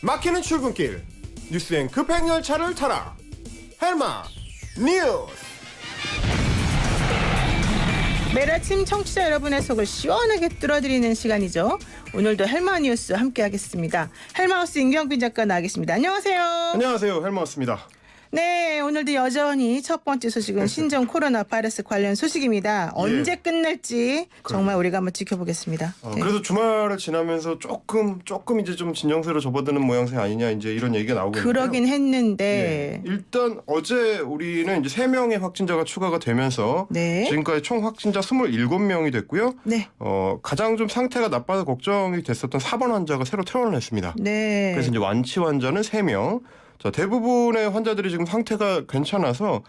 막히는 출근길 뉴스엔 급행 열차를 타라. 헬마 뉴스. 매일 아침 청취자 여러분의 속을 시원하게 뚫어드리는 시간이죠. 오늘도 헬마 뉴스 함께하겠습니다. 헬마우스 임경빈 작가 나와계십니다. 안녕하세요. 안녕하세요, 헬마우스입니다. 네, 오늘도 여전히 첫 번째 소식은 신종 코로나 바이러스 관련 소식입니다. 언제 끝날지 정말 우리가 한번 지켜보겠습니다. 네. 그래도 주말을 지나면서 조금 이제 좀 진정세로 접어드는 모양새 아니냐 이제 이런 얘기가 나오고 있는데요. 그러긴 했는데 일단 어제 우리는 이제 3명의 확진자가 추가가 되면서 네. 지금까지 총 확진자 27명이 됐고요. 네. 가장 좀 상태가 나빠서 걱정이 됐었던 4번 환자가 새로 퇴원을 했습니다. 네. 그래서 이제 완치 환자는 3명. 자, 대부분의 환자들이 지금 상태가 괜찮아서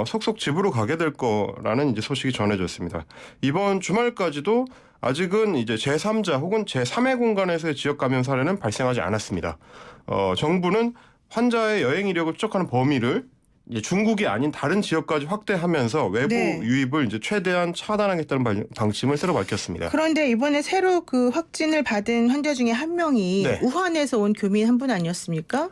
속속 집으로 가게 될 거라는 이제 소식이 전해졌습니다. 이번 주말까지도 아직은 이제 제3자 혹은 제3의 공간에서의 지역 감염 사례는 발생하지 않았습니다. 정부는 환자의 여행 이력을 추적하는 범위를 이제 중국이 아닌 다른 지역까지 확대하면서 외부 네. 유입을 이제 최대한 차단하겠다는 방침을 새로 밝혔습니다. 그런데 이번에 새로 그 확진을 받은 환자 중에 한 명이 네. 우한에서 온 교민 한 분 아니었습니까?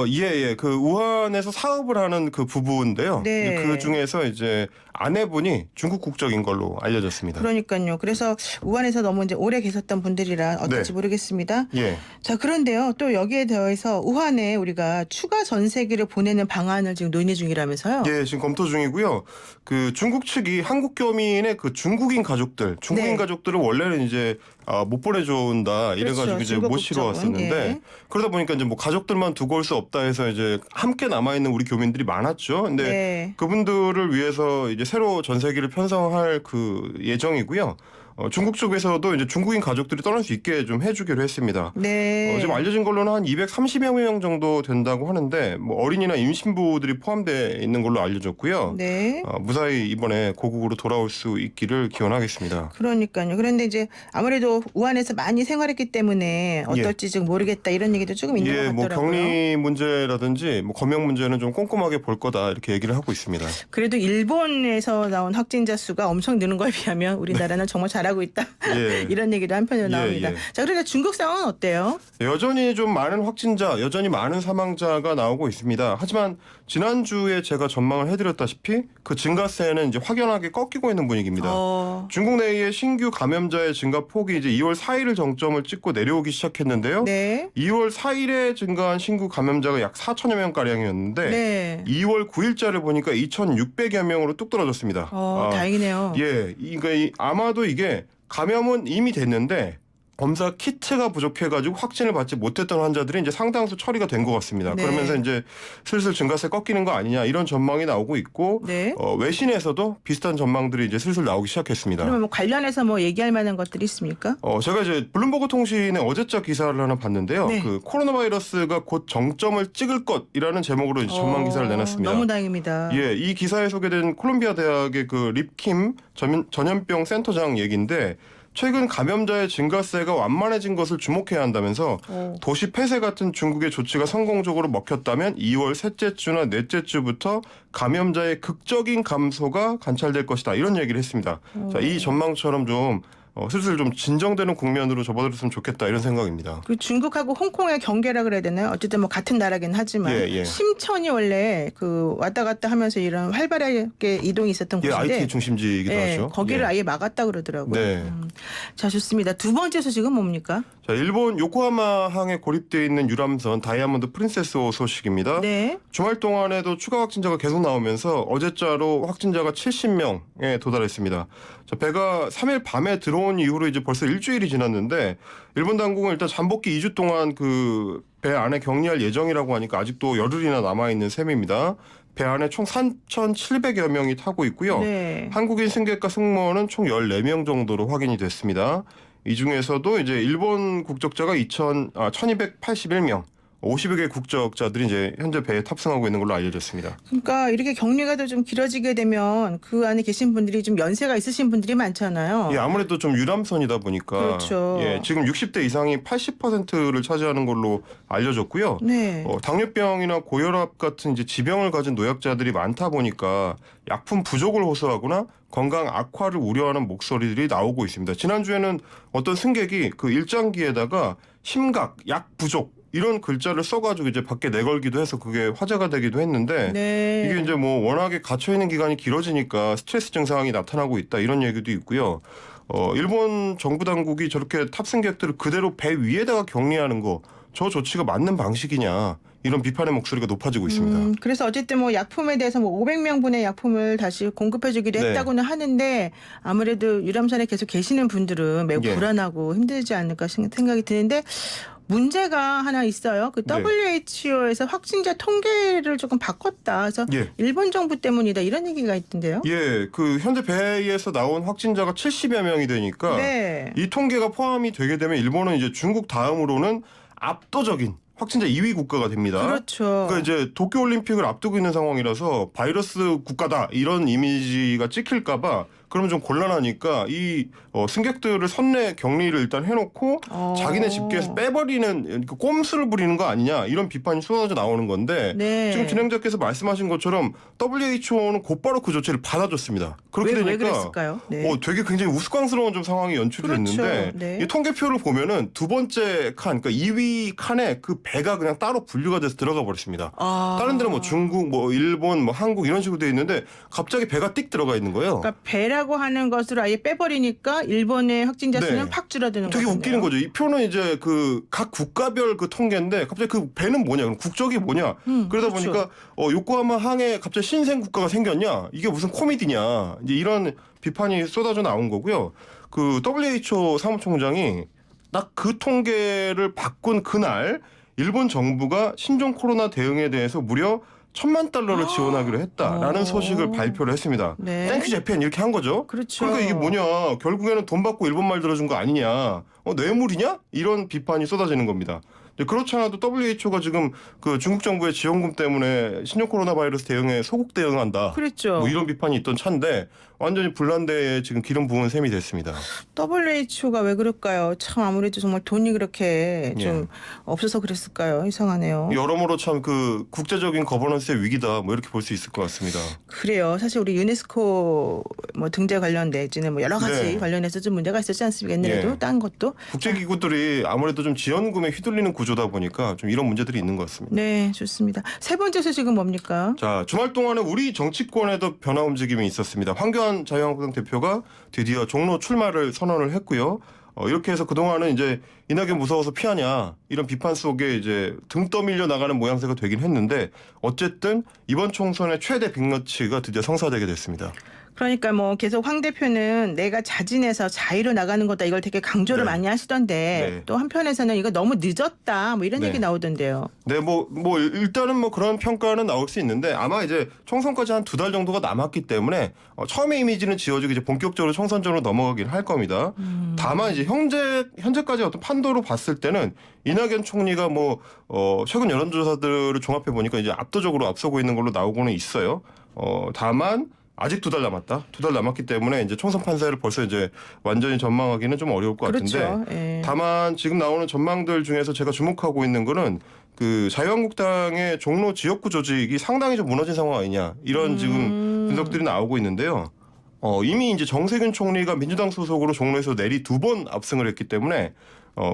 예. 그 우한에서 사업을 하는 그 부부인데요. 네. 그 중에서 이제 아내분이 중국 국적인 걸로 알려졌습니다. 그러니까요. 그래서 우한에서 너무 이제 오래 계셨던 분들이라 어떨지 네. 모르겠습니다. 예. 자, 그런데요. 또 여기에 더해서 우한에 우리가 추가 전세기를 보내는 방안을 지금 논의 중이라면서요. 예, 지금 검토 중이고요. 그 중국 측이 한국 교민의 그 중국인 네. 가족들은 원래는 이제 못 보내준다 이래가지고 그렇죠. 이제 중국 못 실어 왔었는데 국적은, 예. 그러다 보니까 이제 뭐 가족들만 두고 올 수 없다 해서 이제 함께 남아 있는 우리 교민들이 많았죠. 근데 네. 그분들을 위해서 이제 새로 전세기를 편성할 그 예정이고요. 중국 쪽에서도 이제 중국인 가족들이 떠날 수 있게 좀 해주기로 했습니다. 네. 지금 알려진 걸로는 한 230여 명 정도 된다고 하는데 뭐 어린이나 임신부들이 포함되어 있는 걸로 알려졌고요. 네. 무사히 이번에 고국으로 돌아올 수 있기를 기원하겠습니다. 그러니까요. 그런데 이제 아무래도 우한에서 많이 생활했기 때문에 어떨지 지금 모르겠다 이런 얘기도 조금 있는 것 뭐 같더라고요. 격리 문제라든지 뭐 검역 문제는 좀 꼼꼼하게 볼 거다 이렇게 얘기를 하고 있습니다. 그래도 일본에서 나온 확진자 수가 엄청 느는 거에 비하면 우리나라는 정말 잘하고 있다. 예. 이런 얘기도 한편으로 나옵니다. 자, 그러니까 중국 상황은 어때요? 여전히 좀 많은 확진자, 여전히 많은 사망자가 나오고 있습니다. 하지만 지난주에 제가 전망을 해드렸다시피 그 증가세는 이제 확연하게 꺾이고 있는 분위기입니다. 중국 내의 신규 감염자의 증가 폭이 이제 2월 4일을 정점을 찍고 내려오기 시작했는데요. 네. 2월 4일에 증가한 신규 감염자가 약 4천여 명가량이었는데 네. 2월 9일자를 보니까 2,600여 명으로 뚝 떨어졌습니다. 다행이네요. 아마도 이게 감염은 이미 됐는데 검사 키트가 부족해가지고 확진을 받지 못했던 환자들이 이제 상당수 처리가 된 것 같습니다. 네. 그러면서 이제 슬슬 증가세 꺾이는 거 아니냐 이런 전망이 나오고 있고 네. 외신에서도 비슷한 전망들이 이제 슬슬 나오기 시작했습니다. 그러면 뭐 관련해서 뭐 얘기할 만한 것들이 있습니까? 제가 이제 블룸버그 통신의 어제자 기사를 하나 봤는데요. 네. 그 코로나 바이러스가 곧 정점을 찍을 것이라는 제목으로 이제 전망 기사를 내놨습니다. 너무 다행입니다. 이 기사에 소개된 콜롬비아 대학의 그 립킴 전염병 센터장 얘기인데 최근 감염자의 증가세가 완만해진 것을 주목해야 한다면서 도시 폐쇄 같은 중국의 조치가 성공적으로 먹혔다면 2월 셋째 주나 넷째 주부터 감염자의 극적인 감소가 관찰될 것이다. 이런 얘기를 했습니다. 자, 이 전망처럼 좀 슬슬 좀 진정되는 국면으로 접어들었으면 좋겠다 이런 생각입니다. 그 중국하고 홍콩의 경계라 그래야 되나요? 어쨌든 뭐 같은 나라긴 하지만 심천이 원래 그 왔다 갔다 하면서 이런 활발하게 이동이 있었던 곳인데 IT 중심지이기도 하죠. 거기를 아예 막았다 그러더라고요. 네. 자, 좋습니다. 두 번째 소식은 뭡니까? 자, 일본 요코하마항에 고립되어 있는 유람선 다이아몬드 프린세스호 소식입니다. 네. 주말 동안에도 추가 확진자가 계속 나오면서 어제자로 확진자가 70명에 도달했습니다. 자, 배가 3일 밤에 들어온 이후로 이제 벌써 일주일이 지났는데 일본 당국은 일단 잠복기 2주 동안 그 배 안에 격리할 예정이라고 하니까 아직도 열흘이나 남아있는 셈입니다. 배 안에 총 3,700여 명이 타고 있고요. 네. 한국인 승객과 승무원은 총 14명 정도로 확인이 됐습니다. 이 중에서도 이제 일본 국적자가 1,281명, 50여 개 국적자들이 이제 현재 배에 탑승하고 있는 걸로 알려졌습니다. 그러니까 이렇게 격리가 좀 길어지게 되면 그 안에 계신 분들이 좀 연세가 있으신 분들이 많잖아요. 예, 아무래도 좀 유람선이다 보니까 그렇죠. 예, 지금 60대 이상이 80%를 차지하는 걸로 알려졌고요. 네. 당뇨병이나 고혈압 같은 이제 지병을 가진 노약자들이 많다 보니까 약품 부족을 호소하거나 건강 악화를 우려하는 목소리들이 나오고 있습니다. 지난주에는 어떤 승객이 그 일장기에다가 심각, 약 부족 이런 글자를 써가지고 이제 밖에 내걸기도 해서 그게 화제가 되기도 했는데 네. 이게 이제 뭐 워낙에 갇혀 있는 기간이 길어지니까 스트레스 증상이 나타나고 있다 이런 얘기도 있고요. 일본 정부 당국이 저렇게 탑승객들을 그대로 배 위에다가 격리하는 거 저 조치가 맞는 방식이냐 이런 비판의 목소리가 높아지고 있습니다. 그래서 어쨌든 뭐 약품에 대해서 뭐 500명분의 약품을 다시 공급해주기로 네. 했다고는 하는데 아무래도 유람선에 계속 계시는 분들은 매우 예. 불안하고 힘들지 않을까 생각이 드는데 문제가 하나 있어요. 그 네. WHO에서 확진자 통계를 조금 바꿨다. 그래서 예. 일본 정부 때문이다 이런 얘기가 있던데요. 예, 그 현재 배에서 나온 확진자가 70여 명이 되니까 네. 이 통계가 포함이 되게 되면 일본은 이제 중국 다음으로는 압도적인 확진자 2위 국가가 됩니다. 그렇죠. 그러니까 이제 도쿄올림픽을 앞두고 있는 상황이라서 바이러스 국가다 이런 이미지가 찍힐까봐 그러면 좀 곤란하니까 이 승객들을 선내 격리를 일단 해놓고 자기네 집계에서 빼버리는 그 꼼수를 부리는 거 아니냐 이런 비판이 쏟아져 나오는 건데 네. 지금 진행자께서 말씀하신 것처럼 WHO는 곧바로 그 조치를 받아줬습니다. 그렇게 왜 되니까 그랬을까요? 네. 되게 굉장히 우스꽝스러운 좀 상황이 연출이 그렇죠. 됐는데 네. 이 통계표를 보면은 두 번째 칸, 그러니까 2위 칸에 그 배가 그냥 따로 분류가 돼서 들어가 버렸습니다. 다른 데는 뭐 중국, 뭐 일본, 뭐 한국 이런 식으로 돼 있는데 갑자기 배가 띡 들어가 있는 거예요. 그러니까 배라고 하는 것을 아예 빼버리니까 일본의 확진자 수는 네. 팍 줄어드는 되게 거네요. 웃기는 거죠. 이 표는 이제 그 각 국가별 그 통계인데 갑자기 그 배는 뭐냐, 그럼 국적이 뭐냐. 그러다 그렇죠. 보니까 요코하마 항에 갑자기 신생 국가가 생겼냐, 이게 무슨 코미디냐, 이제 이런 비판이 쏟아져 나온 거고요. 그 WHO 사무총장이 딱 그 통계를 바꾼 그날 일본 정부가 신종 코로나 대응에 대해서 무려 $10,000,000를 지원하기로 했다라는 소식을 발표를 했습니다. 네. 땡큐 재팬 이렇게 한 거죠. 그렇죠. 그러니까 이게 뭐냐, 결국에는 돈 받고 일본 말 들어준 거 아니냐, 뇌물이냐 이런 비판이 쏟아지는 겁니다. 그렇지 않아도 WHO가 지금 그 중국 정부의 지원금 때문에 신종 코로나 바이러스 대응에 소극 대응한다. 그랬죠. 뭐 이런 비판이 있던 차인데 완전히 불난데에 지금 기름 부은 셈이 됐습니다. WHO가 왜 그럴까요? 참 아무래도 정말 돈이 그렇게 좀 없어서 그랬을까요? 이상하네요. 여러모로 참 그 국제적인 거버넌스의 위기다 뭐 이렇게 볼 수 있을 것 같습니다. 그래요. 사실 우리 유네스코 뭐 등재 관련 내지는 뭐 여러 가지 네. 관련해서 좀 문제가 있었지 않습니까? 옛날에도 예. 딴 것도. 국제기구들이 아무래도 좀 지원금에 휘둘리는 구조다 보니까 좀 이런 문제들이 있는 것 같습니다. 네, 좋습니다. 세 번째 소식은 뭡니까? 자, 주말 동안에 우리 정치권에도 변화 움직임이 있었습니다. 황교안 자유한국당 대표가 드디어 종로 출마를 선언을 했고요. 이렇게 해서 그동안은 이제 이낙연 무서워서 피하냐 이런 비판 속에 이제 등 떠밀려 나가는 모양새가 되긴 했는데 어쨌든 이번 총선의 최대 빅매치가 드디어 성사되게 됐습니다. 그러니까 뭐 계속 황 대표는 내가 자진해서 자유로 나가는 거다 이걸 되게 강조를 네. 많이 하시던데 네. 또 한편에서는 이거 너무 늦었다 뭐 이런 네. 얘기 나오던데요. 네, 뭐 일단은 뭐 그런 평가는 나올 수 있는데 아마 이제 총선까지 한 2달 정도가 남았기 때문에 처음에 이미지는 지워지고 이제 본격적으로 총선전으로 넘어가긴 할 겁니다. 다만 이제 현재까지 어떤 판도로 봤을 때는 이낙연 총리가 뭐 최근 여론조사들을 종합해 보니까 이제 압도적으로 앞서고 있는 걸로 나오고는 있어요. 다만 아직 2달 남았다. 2달 남았기 때문에 이제 총선 판세를 벌써 이제 완전히 전망하기는 좀 어려울 것 그렇죠. 같은데. 예. 다만 지금 나오는 전망들 중에서 제가 주목하고 있는 거는 그 자유한국당의 종로 지역구 조직이 상당히 좀 무너진 상황 아니냐 이런 지금 분석들이 나오고 있는데요. 이미 이제 정세균 총리가 민주당 소속으로 종로에서 내리 2번 압승을 했기 때문에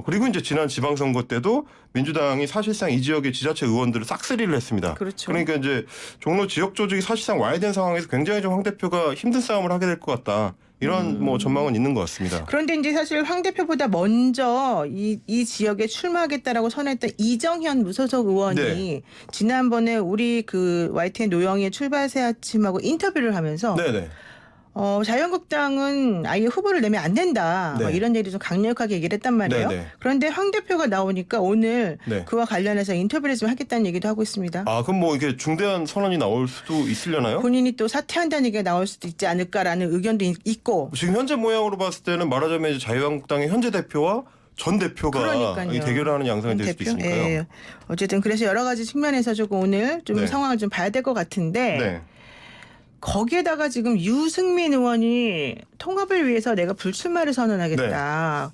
그리고 이제 지난 지방선거 때도 민주당이 사실상 이 지역의 지자체 의원들을 싹쓸이를 했습니다. 그렇죠. 그러니까 이제 종로 지역 조직이 사실상 와야 되는 상황에서 굉장히 좀 황 대표가 힘든 싸움을 하게 될 것 같다. 이런 뭐 전망은 있는 것 같습니다. 그런데 이제 사실 황 대표보다 먼저 이 지역에 출마하겠다라고 선언했던 이정현 무소속 의원이 네. 지난번에 우리 그 YTN 노영희의 출발새 아침하고 인터뷰를 하면서 네네. 자유한국당은 아예 후보를 내면 안 된다. 네. 뭐 이런 얘기를 좀 강력하게 얘기를 했단 말이에요. 네네. 그런데 황 대표가 나오니까 오늘 네. 그와 관련해서 인터뷰를 좀 하겠다는 얘기도 하고 있습니다. 아, 그럼 뭐 이게 중대한 선언이 나올 수도 있으려나요? 본인이 또 사퇴한다는 얘기가 나올 수도 있지 않을까라는 의견도 있고. 지금 현재 모양으로 봤을 때는 말하자면 이제 자유한국당의 현재 대표와 전 대표가 그러니까요. 이 대결하는 양상이 될 수도 있으니까요. 예. 어쨌든 그래서 여러 가지 측면에서 조금 오늘 좀 네. 상황을 좀 봐야 될 것 같은데 네. 거기에다가 지금 유승민 의원이 통합을 위해서 내가 불출마를 선언하겠다.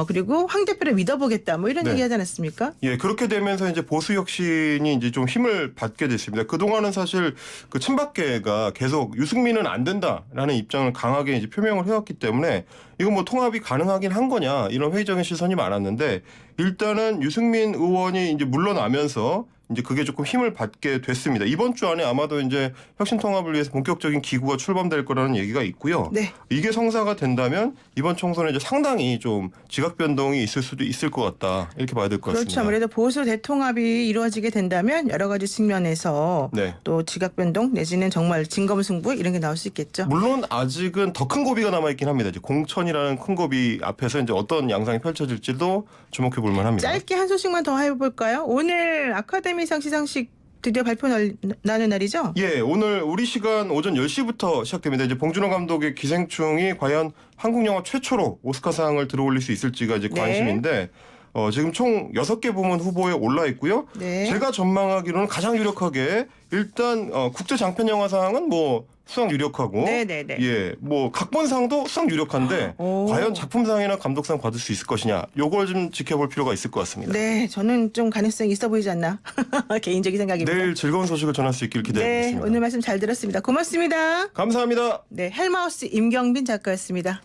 그리고 황 대표를 믿어보겠다. 뭐 이런 네. 얘기 하지 않았습니까? 예, 그렇게 되면서 이제 보수 혁신이 이제 좀 힘을 받게 됐습니다. 그동안은 사실 그 친박계가 계속 유승민은 안 된다라는 입장을 강하게 이제 표명을 해왔기 때문에 이건 뭐 통합이 가능하긴 한 거냐 이런 회의적인 시선이 많았는데 일단은 유승민 의원이 이제 물러나면서 이제 그게 조금 힘을 받게 됐습니다. 이번 주 안에 아마도 이제 혁신 통합을 위해서 본격적인 기구가 출범될 거라는 얘기가 있고요. 네. 이게 성사가 된다면 이번 총선에 이제 상당히 좀 지각 변동이 있을 수도 있을 것 같다 이렇게 봐야 될 것 같습니다. 그렇죠. 아무래도 보수 대통합이 이루어지게 된다면 여러 가지 측면에서 네. 또 지각 변동 내지는 정말 진검승부 이런 게 나올 수 있겠죠. 물론 아직은 더 큰 고비가 남아 있긴 합니다. 이제 공천이라는 큰 고비 앞에서 이제 어떤 양상이 펼쳐질지도 주목해 볼 만합니다. 짧게 한 소식만 더 해볼까요? 오늘 아카데미상 시상식 드디어 발표 나는 날이죠? 예, 오늘 우리 시간 오전 10시부터 시작됩니다. 이제 봉준호 감독의 기생충이 과연 한국 영화 최초로 오스카상을 들어올릴 수 있을지가 이제 네. 관심인데 지금 총 6개 부문 후보에 올라 있고요. 네. 제가 전망하기로는 가장 유력하게 일단 국제 장편 영화상은 뭐 수상 유력하고 네네네. 예, 뭐 각본상도 수상 유력한데 오. 과연 작품상이나 감독상 받을 수 있을 것이냐 요걸 좀 지켜볼 필요가 있을 것 같습니다. 네, 저는 좀 가능성이 있어 보이지 않나. 개인적인 생각입니다. 내일 즐거운 소식을 전할 수 있길 기대하고 네, 있습니다. 오늘 말씀 잘 들었습니다. 고맙습니다. 감사합니다. 네, 헬마우스 임경빈 작가였습니다.